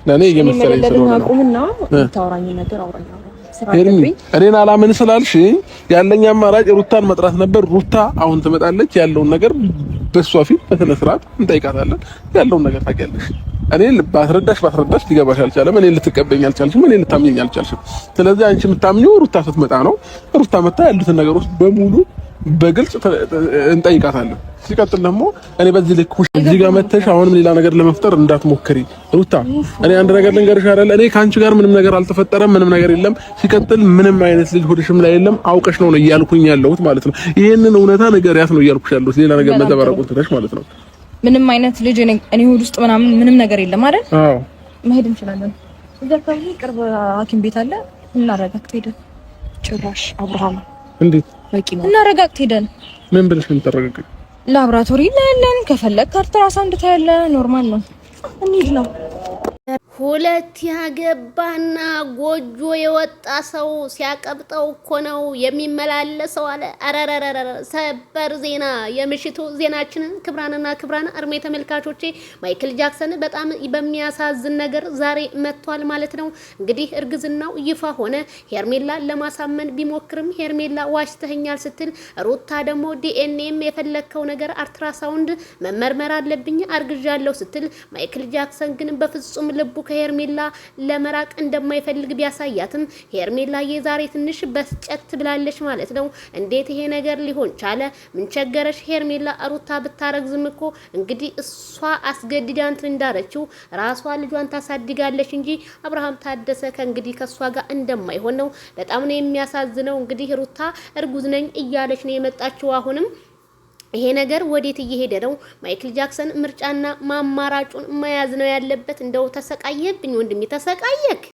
ለኔ እየመሰለኝ ስለሆነ አቁምና ታውራኝ ነገር አውራኝ እኔን አላምን ስላልሽ ያለኝ አማራጭ ሩታን መጥራት ነበር። ሩታ አሁን ትመጣለች። ያለውን ነገር በሷ ፊት በስነ ስርዓት እንጠይቃታለን። ያለውን ነገር ታውቂያለሽ። እኔ ባስረዳሽ ሊገባሽ አልቻለም። እኔ ልትቀበኝ አልቻልሽም። እኔ ልታምኚኝ አልቻልሽም። ስለዚህ አንቺ የምታምኚው ሩታ ስትመጣ ነው። ሩታ መጣ ያሉትን ነገሮች በሙሉ በግልጽ እንጠይቃታለን። ሲቀጥል ደግሞ እኔ በዚህ ልክ እዚህ ጋር መተሽ አሁንም ሌላ ነገር ለመፍጠር እንዳትሞክሪ ሩታ። እኔ አንድ ነገር ልንገርሽ አይደል፣ እኔ ካንቺ ጋር ምንም ነገር አልተፈጠረም፣ ምንም ነገር የለም። ሲቀጥል ምንም አይነት ልጅ ሆድሽም ላይ የለም። አውቀሽ ነው እያልኩኝ ያለሁት ማለት ነው። ይሄንን እውነታ ንገሪያት ነው እያልኩሽ ያለሁት። ሌላ ነገር መዘባረቁን ትተሽ ማለት ነው። ምንም አይነት ልጅ እኔ ሆድ ውስጥ ምንም ነገር የለም አይደል? አዎ መሄድ እንችላለን። እዛ አካባቢ ቅርብ ሐኪም ቤት አለ። እናረጋግጥ ሄደን ጭራሽ አብርሃም እንዴት በቂ ነው። እናረጋግጥ ሄደን ምን ብለሽ ነው ተረጋግጥ? ላብራቶሪ ለለን ከፈለክ አልትራሳውንድ ታያለ። ኖርማል ነው። እንሂድ ነው። ሁለት ያገባና ጎጆ የወጣ ሰው ሲያቀብጠው እኮ ነው የሚመላለሰው አለ። አረረረረ ሰበር ዜና። የምሽቱ ዜናችንን ክብራን አርሜ ተመልካቾቼ ማይክል ጃክሰን በጣም በሚያሳዝን ነገር ዛሬ መጥቷል ማለት ነው። እንግዲህ እርግዝናው ይፋ ሆነ። ሄርሜላ ለማሳመን ቢሞክርም ሄርሜላ ዋሽተኛል ስትል፣ ሩታ ደግሞ ዲኤንኤም የፈለከው ነገር አልትራሳውንድ መመርመር አለብኝ አርግዣለሁ ስትል፣ ማይክል ጃክሰን ግን በፍጹም ልቡ ከሄርሜላ ለመራቅ እንደማይፈልግ ቢያሳያትም ሄርሜላ የዛሬ ትንሽ በስጨት ብላለች ማለት ነው። እንዴት ይሄ ነገር ሊሆን ቻለ? ምን ቸገረሽ? ሄርሜላ ሩታ ብታረግዝም እኮ እንግዲህ እሷ አስገድዳንት እንዳረችው ራሷ ልጇን ታሳድጋለች እንጂ አብርሃም ታደሰ ከእንግዲህ ከሷ ጋር እንደማይሆን ነው። በጣም ነው የሚያሳዝነው። እንግዲህ ሩታ እርጉዝ ነኝ እያለች ነው የመጣችው አሁንም ይሄ ነገር ወዴት እየሄደ ነው? ማይክል ጃክሰን ምርጫና ማማራጩን መያዝ ነው ያለበት። እንደው ተሰቃየብኝ ወንድሜ ተሰቃየክ።